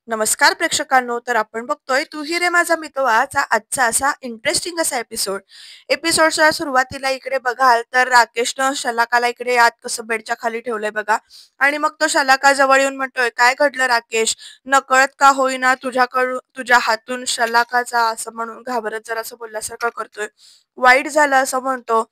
नमस्कार प्रेक्षकांनो, तर आपण बघतोय तू ही रे माझा मितवाचा आजचा असा इंटरेस्टिंग असा एपिसोडच्या सुरुवातीला इकडे बघाल तर राकेशनं शलाकाला इकडे आत कसं बेडच्या खाली ठेवलंय बघा. आणि मग तो शलाका जवळ येऊन म्हणतोय, काय घडलं राकेश? नकळत का होईना तुझ्याकडून तुझ्या हातून शलाकाचा असं म्हणून घाबरत जरा असं बोलल्यासारखं करतोय. वाईट झालं असं म्हणतो.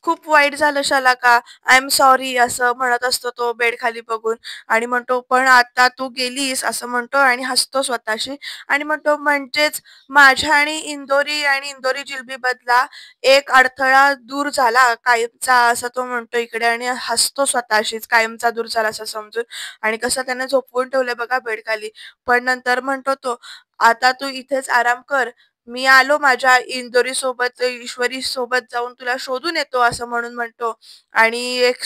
खूप वाईट झालं शलाका, आय एम सॉरी असं म्हणत असतो तो बेड खाली बघून. आणि म्हणतो, पण आता तू गेलीस असं म्हणतो आणि हसतो स्वतःशी. आणि म्हणतो, म्हणजेच माझ्या आणि इंदोरी जिलबी बदला एक अडथळा दूर झाला कायमचा असं तो म्हणतो इकडे आणि हसतो स्वतःशीच, कायमचा दूर झाला असं समजून. आणि कसं त्याने झोपवून ठेवलंय बघा बेड खाली. पण नंतर म्हणतो तो, आता तू इथेच आराम कर, मी आलो माझ्या इंदोरी सोबत, ईश्वरी सोबत जाऊन तुला शोधून येतो असं म्हणून म्हणतो. आणि एक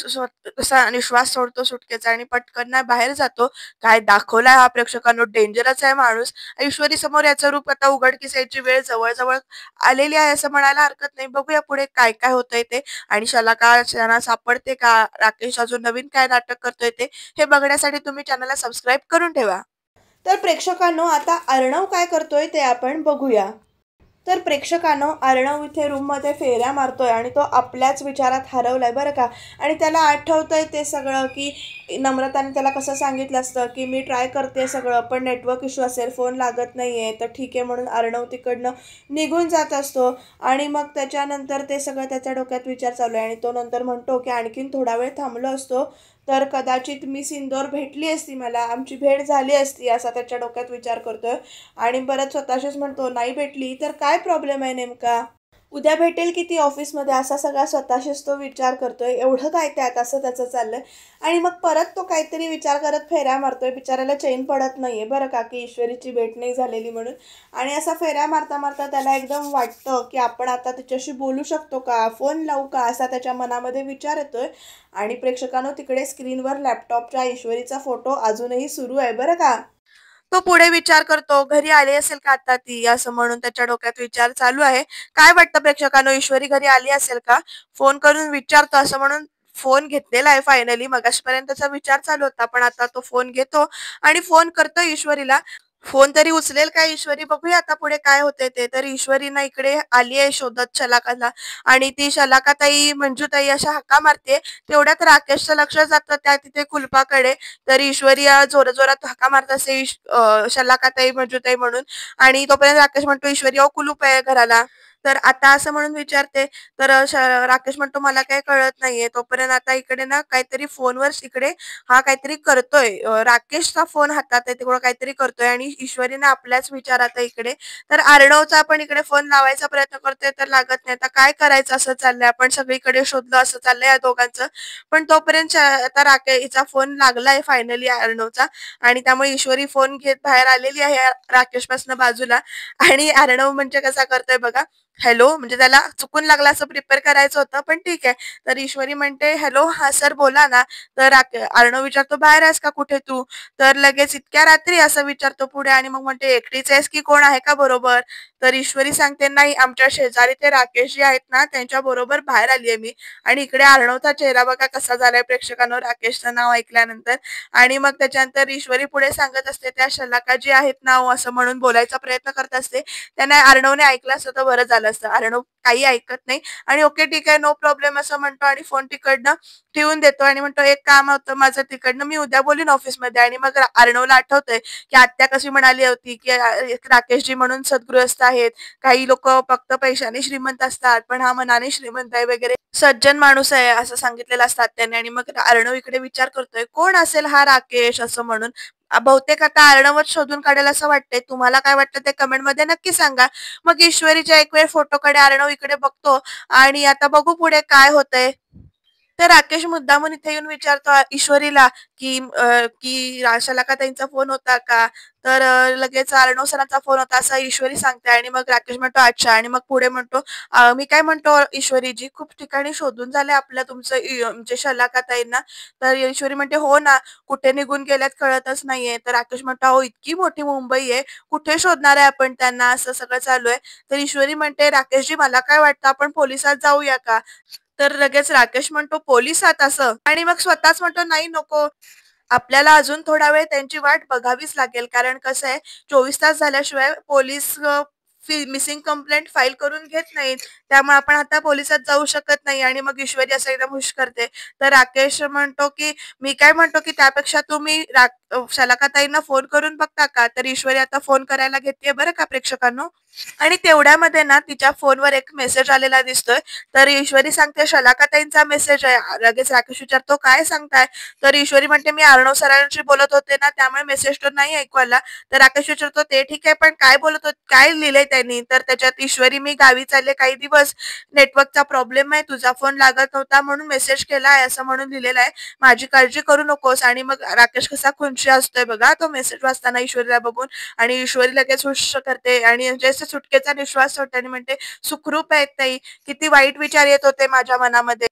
असा निश्वास सोडतो सुटकेचा आणि पटकन ना बाहेर जातो. काय दाखवलाय हा प्रेक्षकांनो, डेंजरच आहे माणूस. ईश्वरी समोर याचं रूप आता उघडकीस यायची वेळ जवळ आलेली आहे असं म्हणायला हरकत नाही. बघूया पुढे काय काय होतंय ते, आणि शलाका त्यांना सापडते का, राकेश अजून नवीन काय नाटक करतोय ते, हे बघण्यासाठी तुम्ही चॅनलला सबस्क्राईब करून ठेवा. तर प्रेक्षकांनो, आता अर्णव काय करतोय ते आपण बघूया. तर प्रेक्षकांनो, अर्णव इथे रूममध्ये फेऱ्या मारतोय आणि तो आपल्याच विचारात हरवलाय बरं का. आणि त्याला आठवतंय ते सगळं, की नम्रताने त्याला कसं सांगितलं असतं की मी ट्राय करते सगळं, पण नेटवर्क इश्यू असेल, फोन लागत नाहीये, तर ठीक आहे म्हणून अर्णव तिकडनं निघून जात असतो. आणि मग त्याच्यानंतर ते सगळं त्याच्या डोक्यात विचार चालू आहे आणि तो नंतर म्हणतो की आणखीन थोडा वेळ थांबलो असतो तर कदाचित मिस इंदोर भेटली असती, मला आमची भेट झाली असती, असा त्याच्या डोक्यात विचार करतोय. आणि परत स्वतःशीच म्हणतो, नाही भेटली तर काय प्रॉब्लेम आहे नेमका, उद्या भेटेल की ती ऑफिसमध्ये, असा सगळा स्वतःशीच तो विचार करतोय. एवढं काय त्यात असं त्याचं चाललंय. आणि मग परत तो काहीतरी विचार करत फेऱ्या मारतोय. बिचारायला चैन पडत नाहीये बरं का, की ईश्वरीची भेट नाही झालेली म्हणून. आणि असा फेऱ्या मारता मारता त्याला एकदम वाटतं की आपण आता तिच्याशी बोलू शकतो का, फोन लावू का, असा त्याच्या मनामध्ये विचार येतोय. आणि प्रेक्षकांनो, तिकडे स्क्रीनवर लॅपटॉपच्या ईश्वरीचा फोटो अजूनही सुरू आहे बरं का. तो पुढे विचार करतो, घरी आली असेल का आता ती, असं म्हणून त्याच्या डोक्यात विचार चालू आहे. काय वाटतं प्रेक्षकांनो, ईश्वरी घरी आली असेल का? फोन करून विचारतो असं म्हणून फोन घेतलेला आहे फायनली. मगाशपर्यंतचा विचार चालू होता, पण आता तो फोन घेतो आणि फोन करतो ईश्वरीला. फोन तरी उचलेल काय ईश्वरी, बघूया आता पुढे काय होते ते. तर ईश्वरी ना इकडे आली आहे शोधत शलाकाला. आणि ती शलाकाताई, मंजूताई अशा हाका मारते. तेवढ्यात राकेशचं लक्ष जातं त्या तिथे कुलपाकडे. तर ईश्वरी जोरात हाका मारत असे, शलाकाताई मंजूताई म्हणून. आणि तोपर्यंत राकेश म्हणतो, ईश्वरी अहो कुलूप आहे घराला. तर आता असं म्हणून विचारते. तर राकेश म्हणतो, मला काही कळत नाहीये. तोपर्यंत आता इकडे ना काहीतरी फोनवर इकडे हा काहीतरी करतोय, राकेशचा फोन हातात आहे, तिकडे काहीतरी करतोय. आणि ईश्वरीने आपल्याच विचारात आहे इकडे. तर अर्णवचा आपण इकडे फोन लावायचा प्रयत्न करतोय तर लागत नाही. आता काय करायचं असं चाललंय, आपण सगळीकडे शोधलं असं चाललंय या दोघांचं. पण तोपर्यंत आता हिचा फोन लागलाय फायनली अर्णवचा. आणि त्यामुळे ईश्वरी फोन घेत बाहेर आलेली आहे राकेशपासून बाजूला. आणि अर्णव म्हणजे कसा करतोय बघा, हॅलो, म्हणजे त्याला चुकून लागला असं प्रिपेअर करायचं होतं, पण ठीक आहे. तर ईश्वरी म्हणते, हॅलो, हा सर बोला ना. तर अर्णव विचारतो, बाहेर आहेस का कुठे तू? तर लगेच इतक्या रात्री असं विचारतो पुढे. आणि मग म्हणते, एकटीच आहेस की कोण आहे का बरोबर? तर ईश्वरी सांगते, नाही, आमच्या शेजारी ते राकेश जे आहेत ना त्यांच्या बरोबर बाहेर आली आहे मी. आणि इकडे अर्णवचा चेहरा बघा कसा झालाय प्रेक्षकांनो राकेशचं नाव ऐकल्यानंतर. आणि मग त्याच्यानंतर ईश्वरी पुढे सांगत असते, त्या शलाका जी आहेत ना असं म्हणून बोलायचा प्रयत्न करत असते. त्यांना अर्णवने ऐकलं असतं तर बरं झालं असतं. अर्णव काही ऐकत नाही आणि ओके ठीक आहे, नो प्रॉब्लेम असं म्हणतो आणि फोन तिकडनं ठेवून देतो. आणि म्हणतो, एक काम होतं माझं तिकडनं, मी उद्या बोलीन ऑफिसमध्ये. आणि मग अर्णवला आठवतंय की आत्या कशी म्हणाली होती की राकेशजी म्हणून सद्गृहस्थ आहेत, काही लोक फक्त पैशाने श्रीमंत असतात पण हा मनाने श्रीमंत आहे वगैरे, सज्जन माणूस आहे असं सांगितलेलं असतात त्याने. आणि मग अर्णव इकडे विचार करतोय, कोण असेल हा राकेश असं म्हणून. बहुतेक आता अर्णवच शोधून काढेल असं वाटतंय. तुम्हाला काय वाटतं ते कमेंटमध्ये नक्की सांगा. मग ईश्वरीच्या एक वेळ फोटोकडे अर्णव इकडे बघतो. आणि आता बघू पुढे काय होतंय. तर राकेश मुद्दामून इथे येऊन विचारतो ईश्वरीला की शलाकाताईंचा फोन होता का? तर लगेच अर्णव सरांचा फोन होता असं ईश्वरी सांगते. आणि मग राकेश म्हणतो, अच्छा. आणि मग पुढे म्हणतो, मी काय म्हणतो ईश्वरीजी, खूप ठिकाणी शोधून झाले आपलं तुमचं म्हणजे शलाकाताईंना. तर ईश्वरी म्हणते, हो ना, कुठे निघून गेल्यात कळतच नाहीये. तर राकेश म्हणतो, हो, इतकी मोठी मुंबई आहे, कुठे शोधणार आहे आपण त्यांना, असं सगळं चालू आहे. तर ईश्वरी म्हणते, राकेशजी, मला काय वाटतं आपण पोलिसात जाऊया का? तर लगेच राकेश म्हणतो, पोलिसात असं? आणि मग स्वतःच म्हणतो, नाही, नको, आपल्याला अजून थोडा वेळ त्यांची वाट बघावीच लागेल. कारण कसं आहे 24 तास झाल्याशिवाय पोलीस मिसिंग कंप्लेंट फाईल करून घेत नाहीत. त्यामुळे आपण आता पोलिसात जाऊ शकत नाही आणि मग ईश्वरी असं एकदम हुश करते. तर राकेश म्हणतो, की मी काय म्हणतो, की त्यापेक्षा तुम्ही शलाकाताईंना फोन करून बघता का? तर ईश्वरी आता फोन करायला घेतेय बरं का प्रेक्षकांनो. आणि तेवढ्यामध्ये ना तिच्या फोनवर एक मेसेज आलेला दिसतोय. तर ईश्वरी सांगते शलाकाताईंचा मेसेज आहे. लगेच राकेश विचारतो काय सांगताय? तर ईश्वरी म्हणते मी अर्णव सरांशी बोलत होते ना त्यामुळे मेसेज तो नाही ऐकू आला. तर राकेश विचारतो ते ठीक आहे पण काय बोलत होत काय लिहिलंय त्यांनी? तर त्याच्यात ईश्वरी मी गावी चालले काही दिवस नेटवर्कचा प्रॉब्लेम आहे तुझा फोन लागत नव्हता म्हणून मेसेज केला आहे असं म्हणून लिहिलेलं आहे. माझी काळजी करू नकोस. आणि मग राकेश कसा खुनशी असतोय बघा तो मेसेज वाचताना ईश्वरीला बघून. आणि ईश्वरी लगेच हुश करते आणि जसे सुटकेचा निश्वास सोडते आणि म्हणते सुखरूप आहेत ताई. किती वाईट विचार येत होते माझ्या मनामध्ये.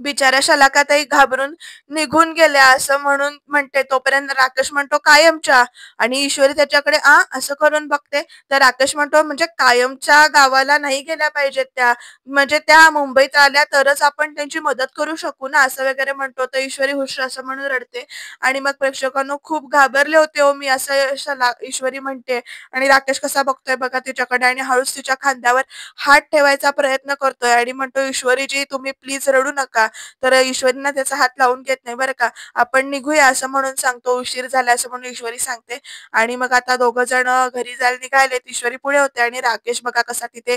बिचाऱ्या शलाकाताई घाबरून निघून गेल्या असं म्हणून म्हणते. तोपर्यंत राकेश म्हणतो कायमच्या. आणि ईश्वरी त्याच्याकडे असं करून बघते. तर राकेश म्हणतो म्हणजे कायमच्या गावाला नाही गेल्या पाहिजेत त्या. म्हणजे त्या मुंबईत आल्या तरच आपण त्यांची मदत करू शकू ना असं वगैरे म्हणतो. तर ईश्वरी हुश असं म्हणून रडते. आणि मग प्रेक्षकांनो खूप घाबरले होते हो मी असं ईश्वरी म्हणते. आणि राकेश कसा बघतोय बघा तिच्याकडे आणि हळूच तिच्या खांद्यावर हात ठेवायचा प्रयत्न करतोय आणि म्हणतो ईश्वरीजी तुम्ही प्लीज रडू नका. तर ईश्वरीना त्याचा हात लावून घेत नाही बरं का. आपण निघूया असं म्हणून सांगतो. उशीर झाला असं म्हणून ईश्वरी सांगते. आणि मग आता दोघं जण घरी जायला निघाले. ईश्वरी पुढे होते आणि राकेश बघा कसा तिथे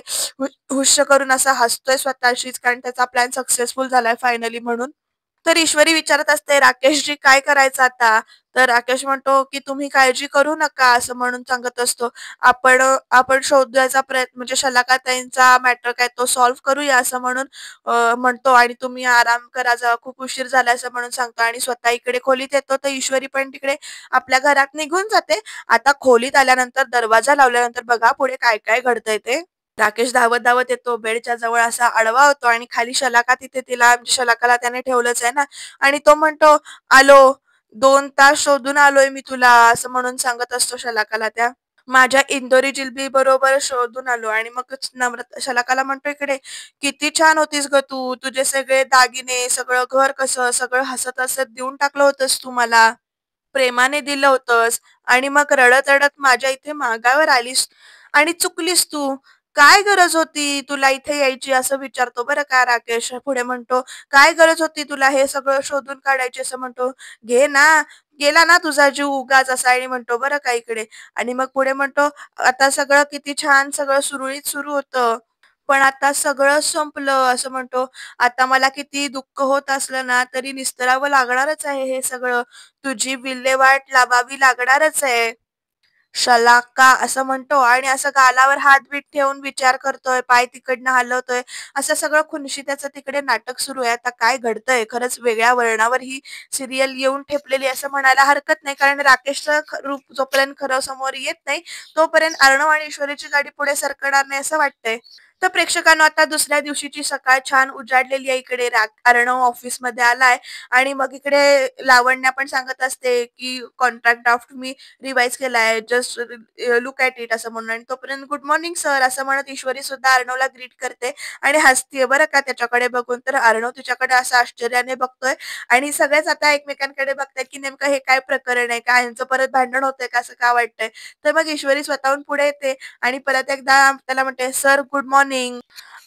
हुश करून असा हसतोय स्वतःशीच कारण त्याचा प्लॅन सक्सेसफुल झालाय फायनली म्हणून. तर ईश्वरी विचारत असते राकेशजी काय करायचं आता? तर राकेश म्हणतो की तुम्ही काळजी करू नका असं म्हणून सांगत असतो. आपण आपण शोधायचा प्रयत्न म्हणजे शलाकाताईंचा मॅटर काय तो सॉल्व्ह करूया असं म्हणून म्हणतो. आणि तुम्ही आराम करा जरा खूप उशीर झाला असं म्हणून सांगतो. आणि स्वतः इकडे खोलीत येतो. तर ईश्वरी पण तिकडे आपल्या घरात निघून जाते. आता खोलीत आल्यानंतर दरवाजा लावल्यानंतर बघा पुढे काय काय घडतंय ते. राकेश धावत धावत येतो. बेडच्या जवळ असा आडवा होतो आणि खाली शलाका तिथे तिला म्हणजे शलाकाला त्याने ठेवलंच आहे ना. आणि तो म्हणतो आलो 2 तास शोधून आलोय मी तुला असं म्हणून सांगत असतो शलाकाला त्या. माझ्या इंदोरी जिलबी बरोबर शोधून आलो. आणि मग शलाकाला म्हणतो इकडे किती छान होतीस ग तू. तुझे सगळे दागिने सगळं घर कसं सगळं हसत हसत देऊन टाकलं होतंस तू मला. प्रेमाने दिलं होतंस. आणि मग रडत रडत माझ्या इथे मागावर आलीस आणि चुकलीस तू. काय गरज होती तुला इथे यायची असं विचारतो बरं का राकेश. पुढे म्हणतो काय गरज होती तुला हे सगळं शोधून काढायची असं म्हणतो. घे ना गेला ना तुझा जीव उगाच असा आणि म्हणतो बरं का इकडे. आणि मग पुढे म्हणतो आता सगळं किती छान सगळं सुरळीत सुरू होतं. पण आता सगळं संपलं असं म्हणतो. आता मला किती दुःख होत असलं ना तरी निस्तरावं लागणारच आहे हे सगळं. तुझी विल्हेवाट लावावी लागणारच आहे. शलाका असं म्हणतो आणि असं गालावर हात-बीत ठेवून विचार करतोय, पाय तिकडनं हलवतोय. असं सगळं खुनशी त्याचं तिकडे नाटक सुरू आहे. आता काय घडतंय? खरंच वेगळ्या वळणावर ही सीरियल येऊन ठेपलेली असं म्हणायला हरकत नाही. कारण राकेशचं रूप जोपर्यंत खरं समोर येत नाही, तोपर्यंत अर्णव आणि ईश्वरीची गाडी पुढे सरकणार नाही असं वाटतंय. तर प्रेक्षकांनो आता दुसऱ्या दिवशीची सकाळ छान उजाडलेली आहे. इकडे अर्णव ऑफिसमध्ये आलाय आणि मग इकडे लावण्या पण सांगत असते, की कॉन्ट्रॅक्ट ड्राफ्ट मी रिवाइज केलाय. जस्ट लुक ॲट इट असं म्हणून. आणि तोपर्यंत गुड मॉर्निंग सर असं म्हणत ईश्वरी सुद्धा अर्णवला ग्रीट करते आणि हसतीये बरं का त्याच्याकडे बघून. तर अर्णव तिच्याकडे असं आश्चर्याने बघतोय आणि सगळेच आता एकमेकांकडे बघतायत, की नेमकं हे काय प्रकरण आहे का? ह्यांचं परत भांडण होतंय का असं का वाटतंय? तर मग ईश्वरी स्वतःहून पुढे येते आणि परत एकदा त्याला म्हणते, "सर गुड मॉर्निंग."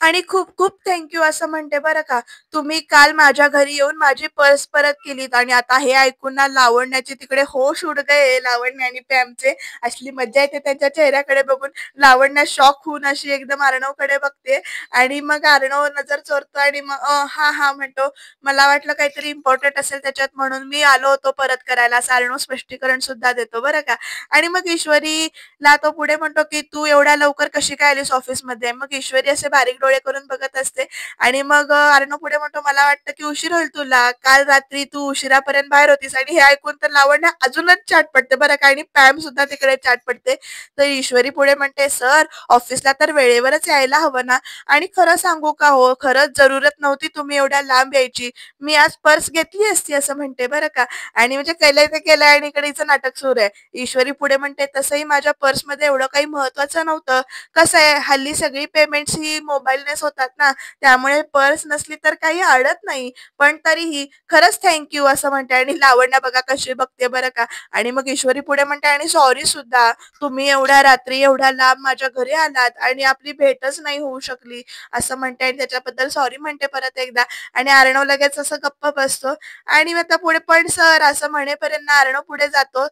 आणि खूप-खूप थँक यू असं म्हणते बरं का. तुम्ही काल माझ्या घरी येऊन माझी पर्स परत केलीत. आणि आता हे ऐकून ना लावण्याचे तिकडे होश उड गए लावण्य आणि पॅमचे. असली मज्जा येते त्यांच्या चेहऱ्याकडे बघून. लावण्य शॉक होऊन अशी एकदम अर्णवकडे बघते आणि मग अर्णव नजर चोरतो आणि मग हां, हां म्हणतो. मला वाटलं काहीतरी इम्पोर्टंट असेल त्याच्यात म्हणून मी आलो होतो परत करायला असं अर्णव स्पष्टीकरण सुद्धा देतो बरं का. आणि मग ईश्वरीला तो पुढे म्हणतो, की "तू एवढ्या लवकर कशी काय आलीस ऑफिसमध्ये?" मग ईश्वरी असे बारीक डोळे करून बघत असते. आणि मग अर्णव पुढे म्हणतो, "मला वाटतं की उशीर होईल तुला. काल रात्री तू उशिरापर्यंत बाहेर होतीस." आणि हे ऐकून तर लावण्य अजूनच चाट पडते बरं का आणि पॅम सुद्धा तिकडे चाट पडते. तर ईश्वरी पुढे म्हणते, "सर ऑफिसला तर वेळेवरच यायला हवं ना. आणि खरं सांगू का हो, खरंच जरूरत नव्हती तुम्ही एवढ्या लांब यायची. मी आज पर्स घेतली असती." असं म्हणते बरं का. आणि म्हणजे केलंय ते केलंय आणि इकडे हिचं नाटक सुरू आहे. ईश्वरी पुढे म्हणते, "तसंही माझ्या पर्समध्ये एवढं काही महत्वाचं नव्हतं. कसं आहे हल्ली सगळी पेमेंट मोमेंट्स ही मोबाईलनेच होतात ना, त्यामुळे पर्स नसली तर काही अडत नाही. पण तरीही खरंच थँक यू असं म्हणते आणि लावण्या बघा कशी बघते बरं का. आणि मग ईश्वरी पुढे म्हणते आणि सॉरी सुद्धा, तुम्ही एवढ्या रात्री एवढ्या लांब माझ्या घरी आलात आणि आपली भेटच नाही होऊ शकली असं म्हणते आणि त्याच्याबद्दल सॉरी म्हणते परत एकदा. आणि अर्णव लगेच असं गप्प बसतो आणि मग आता पुढे पण सर असं म्हणेपर्यंत अर्णव पुढे जातो.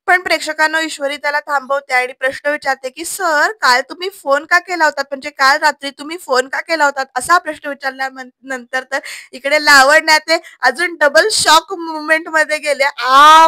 पण प्रेक्षकांनो ईश्वरी त्याला थांबवते आणि प्रश्न विचारते, की "सर, काल तुम्ही फोन का केला होतात? म्हणजे काल रात्री तुम्ही फोन का केला होतात?" असा प्रश्न विचारल्यानंतर तर इकडे लावण्या ते अजून डबल शॉक मोमेंटमध्ये गेले.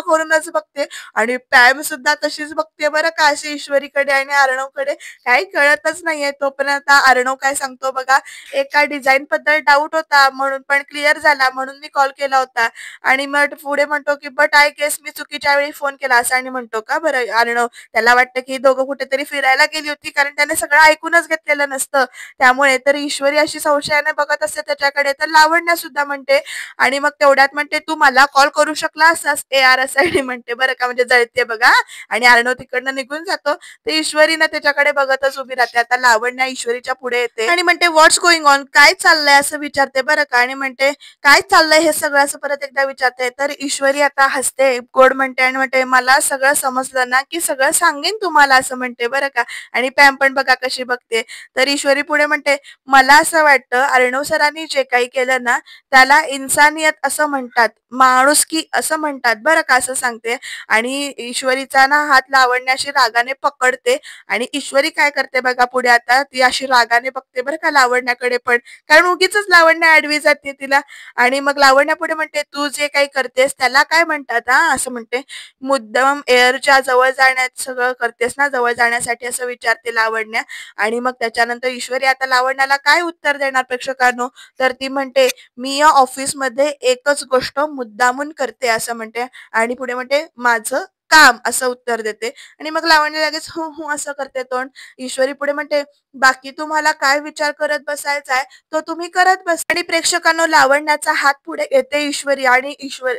करूनच बघते आणि पॅम सुद्धा तशीच बघते बरं का अशी ईश्वरीकडे आणि अर्णवकडे. काही कळतच नाहीये. तोपर्यंत अर्णव काय सांगतो बघा, "एका डिझाईनबद्दल डाऊट होता म्हणून पण क्लिअर झाला म्हणून मी कॉल केला होता." आणि मग पुढे म्हणतो, की "बट आय गेस मी चुकीच्या वेळी फोन केला." असं आणि म्हणतो का बरं अर्णव. त्याला वाटतं, की दोघं कुठेतरी फिरायला गेली होती कारण त्याने सगळं ऐकूनच घेतलेलं नसतं. त्यामुळे तर ईश्वरी अशी संशयाने बघत असते त्याच्याकडे. तर लावण्या सुद्धा म्हणते आणि मग तेवढ्यात म्हणते, "तू मला कॉल करू शकला असतास AR" असं आणि म्हणते बरं का. म्हणजे जळते बघा आणि अर्णव तिकडनं निघून जातो. तर ईश्वरी ना त्याच्याकडे बघतच उभी राहते. आता लावण्या ईश्वरीच्या पुढे येते आणि म्हणते, "व्हॉट्स गोइंग ऑन? काय चाललंय?" असं विचारते बरं का. आणि म्हणते, "काय चाललंय हे सगळं?" असं परत एकदा विचारते. तर ईश्वरी आता हसते, गोड म्हणते आणि म्हणते, "मला सगळं समजलं ना, की सगळं सांगेन तुम्हाला." असं म्हणते बरं का. आणि पॅम पण बघा कशी बघते. तर ईश्वरी पुढे म्हणते, "मला असं वाटतं अर्णव सरांनी जे काही केलं ना, त्याला इन्सानियत असं म्हणतात, माणुसकी असं म्हणतात बरं का." असं सांगते आणि ईश्वरीचा ना हात लावण्या अशी रागाने पकडते आणि ईश्वरी काय करते बघा पुढे आता, ती अशी रागाने बघते बरं का लावण्याकडे पण. कारण उगीचच लावण्य आडवी जाते तिला. आणि मग लावण्या पुढे म्हणते, "तू जे काही करतेस त्याला काय म्हणतात हां?" असं म्हणते. "मुद्दाम एअरच्या जवळ जाण्यात सगळं करतेस ना, जवळ जाण्यासाठी?" असं विचारते लावण्या. आणि मग त्याच्यानंतर ईश्वरी आता लावण्याला काय उत्तर देणार प्रेक्षकांनो? तर ती म्हणते, "मी या ऑफिसमध्ये एकच गोष्ट मुद्दामून करते." असं म्हणते आणि पुढे म्हणते, "माझं काम." असं उत्तर देते. आणि मग लावण्य लगेच "हू, हू" असं करते तोंड. ईश्वरी पुढे म्हणते, "बाकी तुम्हाला काय विचार करत बसायचा आहे, तो तुम्ही करत बसा." आणि प्रेक्षकांनो लावण्याचा हात पुढे घेते ईश्वरी आणि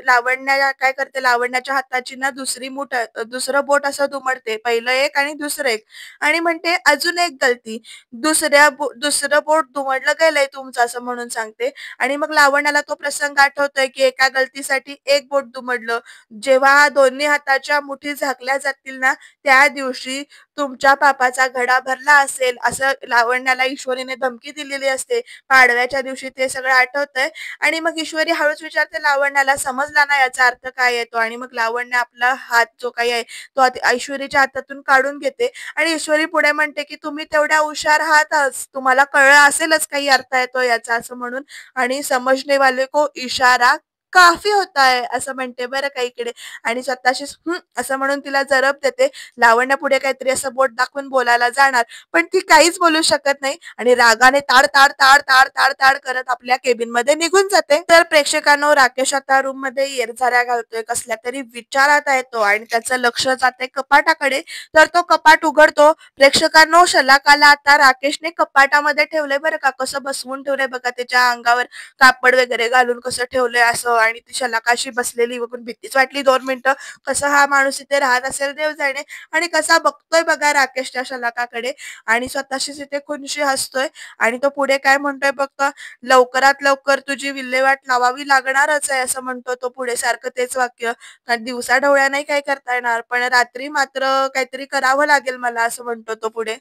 लावण्या काय करते, लावण्याच्या हाताची ना दुसरी मूठ दुसरं बोट असं दुमडते. पहिलं एक आणि दुसरं एक आणि म्हणते, "अजून एक गलती. दुसरं बोट दुमडलं गेलंय तुमचं." असं म्हणून सांगते. आणि मग लावण्याला तो प्रसंग आठवतोय, की एका गलतीसाठी एक बोट दुमडलं. जेव्हा दोन्ही हाताच्या मुठी झाकल्या जातील ना, त्या दिवशी तुमच्या पापाचा घडा भरला असेल, असं लावण्याला ईश्वरीने धमकी दिलेली असते. पाडव्याच्या दिवशी ते सगळं आठवतंय आणि मग ईश्वरी हळूच विचारते लावण्याला, "समजला ना याचा अर्थ काय आहे तो?" आणि मग लावण्य आपला हात जो काही आहे, तो ईश्वरीच्या हातातून काढून घेते आणि ईश्वरी पुढे म्हणते, की "तुम्ही तेवढ्या हुशार आहातच. तुम्हाला कळलं असेलच काही अर्थ आहे तो याचा." असं म्हणून आणि "समझने वाले को इशारा काफी होता है." असं म्हणते बरं का इकडे. आणि स्वतःशीच असं म्हणून तिला जरब देते. लावण्य पुढे काहीतरी असं बोट दाखवून बोलायला जाणार, पण ती काहीच बोलू शकत नाही आणि रागाने ताड ताड ताड ताड ताड ताड करत आपल्या केबिन मध्ये निघून जाते. तर प्रेक्षकांनो राकेश आता रूम मध्ये येरझाऱ्या घालतोय, कसल्या तरी विचारात आहे तो आणि त्याचं लक्ष जाते कपाटाकडे. तर तो कपाट उघडतो. प्रेक्षकांनो शलाकाला आता राकेशने कपाटामध्ये ठेवलंय बरं का, कसं बसवून ठेवलंय बघा, त्याच्या अंगावर कापड वगैरे घालून कसं ठेवलंय असं. आणि ती शलाकाशी बसलेली बघून भीतीच वाटली 2 मिनिटं. कसं हा माणूस इथे राहत असेल देव जाणे. आणि कसा बघतोय बघा राकेश त्या शलाकाकडे आणि स्वतःशीच इथे खुनशी हसतोय. आणि तो पुढे काय म्हणतोय बघतो, "लवकरात लवकर तुझी विल्हेवाट लावावी लागणारच आहे." असं म्हणतो तो पुढे सारखं तेच वाक्य. कारण दिवसा ढवळ्या नाही काय करता येणार, पण रात्री मात्र काहीतरी करावं लागेल मला असं म्हणतो तो पुढे.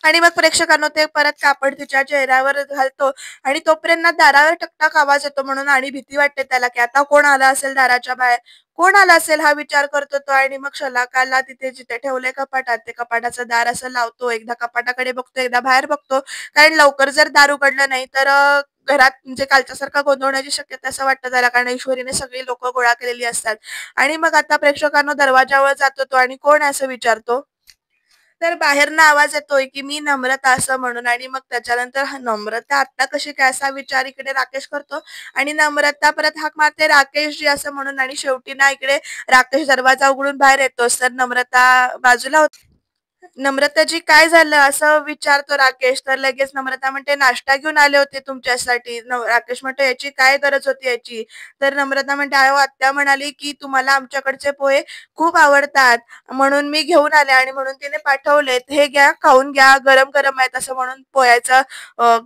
आणि मग प्रेक्षकांनो ते परत कापड तिच्या चेहऱ्यावर घालतो आणि तोपर्यंत ना दारावर टकटक आवाज येतो म्हणून आणि भीती वाटते त्याला, की आता कोण आला असेल दाराच्या बाहेर, कोण आला असेल हा विचार करतो तो. आणि मग शलाकाला तिथे जिथे ठेवलंय कपाटात, ते कपाटाचं दार असं लावतो. एकदा कपाटाकडे बघतो, एकदा बाहेर बघतो. कारण लवकर जर दार उघडलं नाही तर घरात म्हणजे कालच्यासारखा गोंधळ होण्याची शक्यता असं वाटतं त्याला, कारण ईश्वरीने सगळी लोक गोळा केलेली असतात. आणि मग आता प्रेक्षकांनो दरवाजावर जातो तो आणि कोण आहे असं विचारतो. तर बाहेरनं आवाज येतोय, की "मी नम्रता" असं म्हणून. आणि मग त्याच्यानंतर हा नम्रता आत्ता कशी काय असा विचार इकडे राकेश करतो आणि नम्रता परत हाक मारते, "राकेशजी" असं म्हणून. आणि शेवटी ना इकडे राकेश दरवाजा उघडून बाहेर येतोच तर नम्रता बाजूला होती. नम्रताजी काय झालं असं विचारतो राकेश. तर लगेच नम्रता म्हणते नाश्ता घेऊन आले होते तुमच्यासाठी. राकेश म्हणतो याची काय गरज होती याची. तर नम्रता म्हणते अहो आत्या म्हणाली की तुम्हाला आमच्याकडचे पोहे खूप आवडतात म्हणून मी घेऊन आले आणि म्हणून तिने पाठवलेत. हे घ्या खाऊन घ्या गरम गरम आहेत असं म्हणून पोह्याचा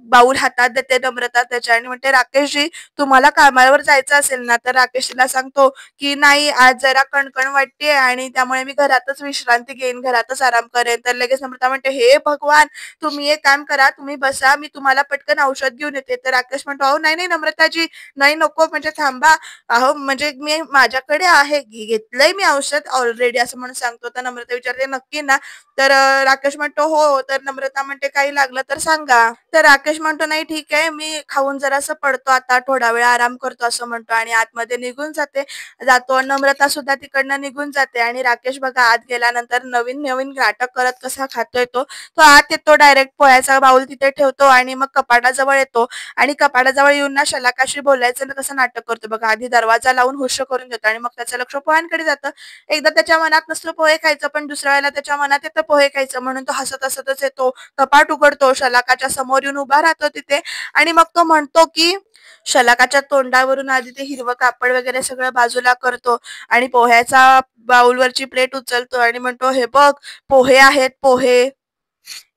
बाऊल हातात देते नम्रता त्याच्या आणि म्हणते राकेशजी तुम्हाला कामावर जायचं असेल ना. तर राकेश तिला सांगतो की नाही आज जरा कणकण वाटते आणि त्यामुळे मी घरातच विश्रांती घेईन घरातच आराम करेन. तर लगेच नम्रता म्हणते हे भगवान तुम्ही एक काम करा तुम्ही बसा मी तुम्हाला पटकन औषध घेऊन येते. तर राकेश म्हणतो अहो नाही नाही नम्रताजी नाही नको म्हणजे थांबा अहो म्हणजे मी माझ्याकडे आहे घेतलंय मी औषध ऑलरेडी असं म्हणून सांगतो. तर नम्रता विचारते नक्की ना. तर राकेश म्हणतो हो. तर नम्रता म्हणते काही लागलं तर सांगा. तर राकेश म्हणतो नाही ठीक आहे मी खाऊन जरासं पडतो आता थोडा वेळ आराम करतो असं म्हणतो आणि आतमध्ये निघून जातो. नम्रता सुद्धा तिकडनं निघून जाते आणि राकेश बघा आत गेल्यानंतर नवीन नवीन नाटक करत कसा खातोय तो. तो आत येतो डायरेक्ट पोह्याचा बाऊल तिथे ठेवतो आणि मग कपाटाजवळ येतो आणि कपाटाजवळ येऊन ना शलाकाशी बोलायचं ना तसं नाटक करतो बघा. आधी दरवाजा लावून हुश करून देतो आणि मग त्याचं लक्ष पोह्यांकडे जातं. एकदा त्याच्या मनात नसलं पोहे खायचं पण दुसऱ्या वेळेला त्याच्या मनात येतं पोहे खायचं म्हणून तो हसत हसतच येतो. कपाट उघडतो शलाकाच्या समोर येऊन उभा राहतो तिथे आणि मग तो म्हणतो की शलाकाच्या तोंडावरून आधी ते हिरवं कापड वगैरे सगळं बाजूला करतो आणि पोह्याचा बाउलवरची प्लेट उचलतो आणि म्हणतो हे बघ पोहे आहेत पोहे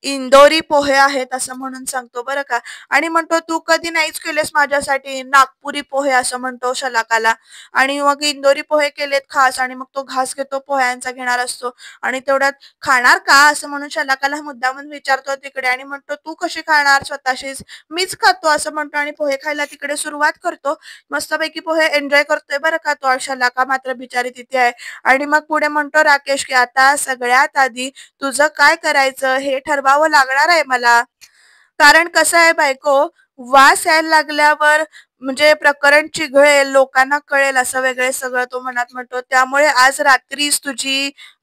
इंदोरी पोहे आहेत असं म्हणून सांगतो बरं का. आणि म्हणतो तू कधी नाहीच केलेस माझ्यासाठी नागपुरी पोहे असं म्हणतो शलाकाला आणि मग इंदोरी पोहे केलेत खास आणि मग तो घास घेतो पोह्यांचा घेणार असतो आणि तेवढ्यात खाणार का असं म्हणून शलाकाला मुद्दामून विचारतो तिकडे आणि म्हणतो तू कशी खाणार स्वतःशीच मीच खातो असं म्हणतो आणि पोहे खायला तिकडे सुरुवात करतो. मस्तपैकी पोहे एन्जॉय करतोय बरं का तो. शलाका मात्र बिचारी तिथे आहे आणि मग पुढे म्हणतो राकेश की आता सगळ्यात आधी तुझं काय करायचं हे ठरवावं लागणार आहे मला. कारण कसं आहे बायको वास यायला लागल्यावर म्हणजे प्रकरण चिघळेल लोकांना कळेल असं वगैरे सगळं तो मनात म्हणतो. त्यामुळे आज रात्रीच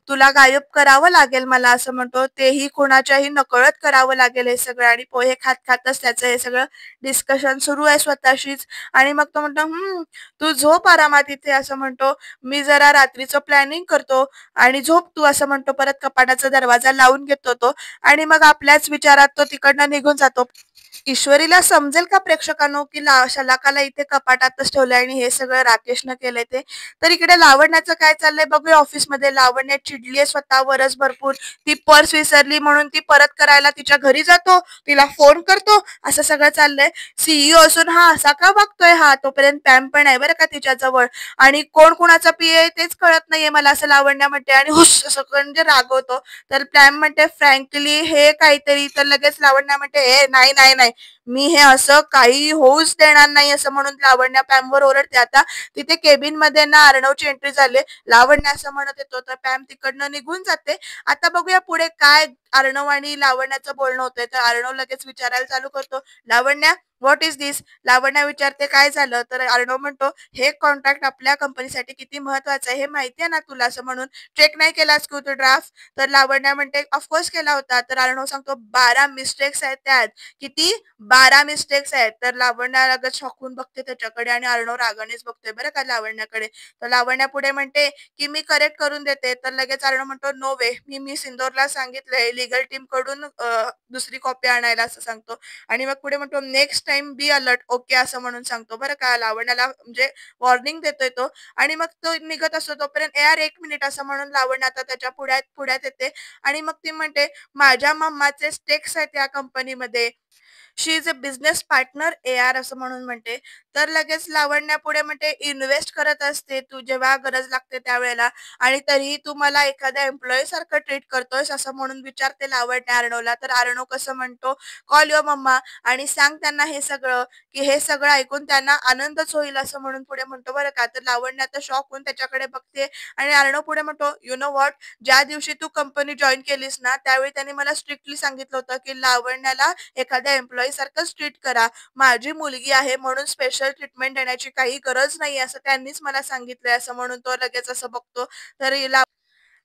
तुला गायब करावं लागेल मला असं म्हणतो. तेही कोणाच्याही नकळत करावं लागेल हे सगळं आणि पोहे खात खातच त्याचं हे सगळं डिस्कशन सुरू आहे स्वतःशीच आणि मग तो म्हणतो तू झोप आरामात इथे असं म्हणतो. मी जरा रात्रीचं प्लॅनिंग करतो आणि झोप तू असं म्हणतो. परत कपाटाचा दरवाजा लावून घेतो तो आणि मग आपल्याच विचारात तो तिकडनं निघून जातो. ईश्वरीला समजेल का प्रेक्षकांनो की शलाकाला इथे कपाटातच ठेवलंय आणि हे सगळं राकेशनं केलंय ते. तर इकडे लावण्याचं काय चाललंय बघूया. ऑफिसमध्ये लावण्य चिडलीये स्वतःवरच भरपूर. ती पर्स विसरली म्हणून ती परत करायला तिच्या घरी जातो तिला फोन करतो असं सगळं चाललंय. सीईओ असून हा असा का वागतोय हा. तोपर्यंत पॅम पण आहे बरं का तिच्या जवळ आणि कोण कुणाचा पीए तेच कळत नाहीये मला असं लावण्या म्हणते आणि हुश असं म्हणजे रागवतो. तर पॅम म्हणते फ्रँकली हे काहीतरी. तर लगेच लावण्या म्हणते ए नाही नाही नाही मी हे असं काही होऊच देणार नाही असं म्हणून लावण्या पॅमवर ओरडते. आता तिथे केबिन मध्ये ना अर्णवची एंट्री झाली. लावण्य असं म्हणत येतो तर पॅम तिकडनं निघून जाते. आता बघूया पुढे काय अर्णव आणि लावण्याचं बोलणं होतंय. तर अर्णव लगेच विचारायला चालू करतो लावण्या व्हॉट इज दिस. लावण्या विचारते काय झालं. तर अर्णव म्हणतो हे कॉन्ट्रॅक्ट आपल्या कंपनीसाठी किती महत्वाचं आहे हे माहिती आहे ना तुला असं म्हणून चेक नाही केलास तू तो ड्राफ्ट. तर लावण्या म्हणते ऑफकोर्स केला होता. तर अर्णव सांगतो 12 मिस्टेक्स आहेत त्यात. किती 12 मिस्टेक्स आहेत. तर लावण्या लगेच शॉकून बघते त्याच्याकडे आणि अर्णव रागानेच बघतोय बरं का लावण्याकडे. तर लावण्या पुढे म्हणते की मी करेक्ट करून देते. तर लगेच अर्णव म्हणतो नो वे मी इंदोरला सांगितलंय लीगल टीम कडून दुसरी कॉपी आणायला असं सांगतो आणि मग पुढे म्हणतो next time be alert okay असं म्हणून सांगतो बरं का. लावण्याला म्हणजे वॉर्निंग देतोय तो आणि मग तो निघत असतो तोपर्यंत यार एक मिनिट असं म्हणून लावण्य आता त्याच्या पुढ्यात पुढ्यात येते आणि मग ती म्हणते माझ्या मम्माचे स्टेक्स आहेत या कंपनीमध्ये. She is a business partner AR असं म्हणून म्हणते. तर लगेच लावण्या पुढे म्हणते इन्व्हेस्ट करत असते तू जेव्हा गरज लागते त्यावेळेला आणि तरीही तू मला एखाद्या एम्प्लॉई सारखं ट्रीट करतोयस असं म्हणून विचारते लावण्या अर्णवला. तर अर्णव कसं म्हणतो कॉल युअर मम्मा आणि सांग त्यांना हे सगळं की हे सगळं ऐकून त्यांना आनंदच होईल असं म्हणून पुढे म्हणतो बरं का. तर लावण्य आता शॉक होऊन त्याच्याकडे बघते आणि अर्णव पुढे म्हणतो यु नो व्हॉट ज्या दिवशी तू कंपनी जॉईन केलीस ना त्यावेळी त्यांनी मला स्ट्रिक्टली सांगितलं होतं की लावण्याला एखाद्या एम्प्लॉई सारखंच ट्रीट करा. माझी मुलगी आहे म्हणून स्पेशल ट्रीटमेंट देण्याची काही गरज नाही असं त्यांनीच मला सांगितलंय असं म्हणून तो लगेच असं बघतो. तर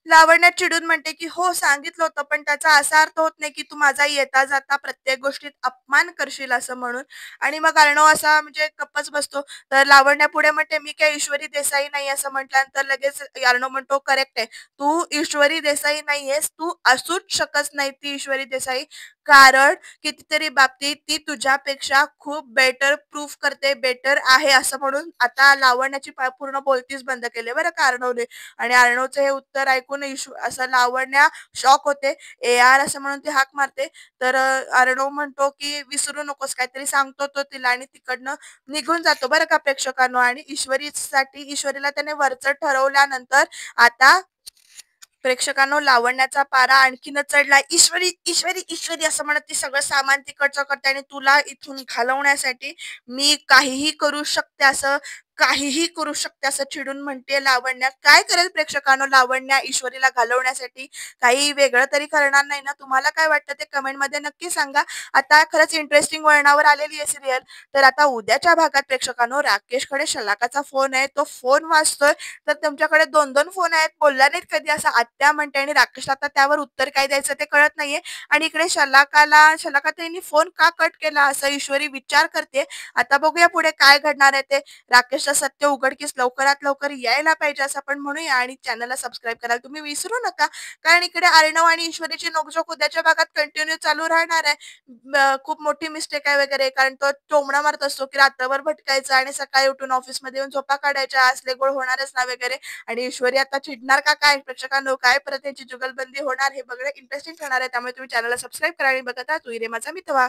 लावण्या चिडून म्हणते, की "हो, सांगितलं होतं, पण त्याचा असा अर्थ होत नाही, की तू माझा येता-जाता प्रत्येक गोष्टीत अपमान करशील," असं म्हणून. आणि मग अर्णव असा म्हणजे गप्पच बसतो. तर लावण्या पुढे म्हणते, "मी काही ईश्वरी देसाई नाही," असं म्हटल्यानंतर लगेच अर्णव म्हणतो, "करेक्ट आहे. तू ईश्वरी देसाई नाहीयेस. तू असूच शकत नाही ती ईश्वरी देसाई. कारण कितीतरी बाबतीत ती तुझ्यापेक्षा खूप बेटर प्रूफ करते, बेटर आहे," असं म्हणून आता लावण्याची पूर्ण बोलतीच बंद केली बरं का अर्णवने. आणि अर्णवचं हे उत्तर ऐकून असं लावण्या शॉक होते. "ए यार" असं म्हणून ती हाक मारते. तर अर्णव म्हणतो, की "विसरू नकोस," काहीतरी सांगतो तो तिला आणि तिकडनं निघून जातो बरं का प्रेक्षकांनो. आणि ईश्वरीला त्याने वरचढ ठरवल्यानंतर आता प्रेक्षकांनो लावण्याचा पारा आणखीनच चढला. "ईश्वरी, ईश्वरी, ईश्वरी" असं म्हणत ती सगळं सामान तिकडचं करते आणि तुला इथून घालवण्यासाठी मी काहीही करू शकते असं चिडून म्हणते लावण्या. काय करेल प्रेक्षकांनो लावण्या ईश्वरीला घालवण्यासाठी? काही वेगळं तरी करणार नाही ना? तुम्हाला काय वाटतं ते कमेंटमध्ये नक्की सांगा. आता खरंच इंटरेस्टिंग वळणावर आलेली आहे सीरियल. तर आता उद्याच्या भागात प्रेक्षकांनो राकेशकडे शलाकाचा फोन आहे. तो फोन वाजतोय. तर तुमच्याकडे 2-2 फोन आहेत. बोलल्या नाहीत कधी असं आत्या म्हणते आणि राकेशला आता त्यावर उत्तर काय द्यायचं ते कळत नाहीये. आणि इकडे शलाकाताईंनी फोन का कट केला असं ईश्वरी विचार करते. आता बघूया पुढे काय घडणार आहे ते. राकेशचं सत्य उघडकीस लवकरात लवकर यायला पाहिजे असं आपण म्हणूया. आणि चॅनलला सबस्क्राईब करायला तुम्ही विसरू नका. कारण इकडे अर्णव आणि ईश्वरीची नोकझोक उद्याच्या भागात कंटिन्यू चालू राहणार आहे. खूप मोठी मिस्टेक आहे वगैरे, कारण तो टोमणा मारत असतो, की रात्रभर भटकायचं आणि सकाळी उठून ऑफिसमध्ये येऊन झोपा काढायच्या, असले गोळ होणारच ना वगैरे. आणि ईश्वरी आता चिडणार का काय? प्रेक्षकांनो काय परत त्यांची जुगलबंदी होणार हे बघणं इंटरेस्टिंग ठरणार आहे. त्यामुळे तुम्ही चॅनलला सबस्क्राईब करा आणि बघत राहा तू रे माझा मितवा.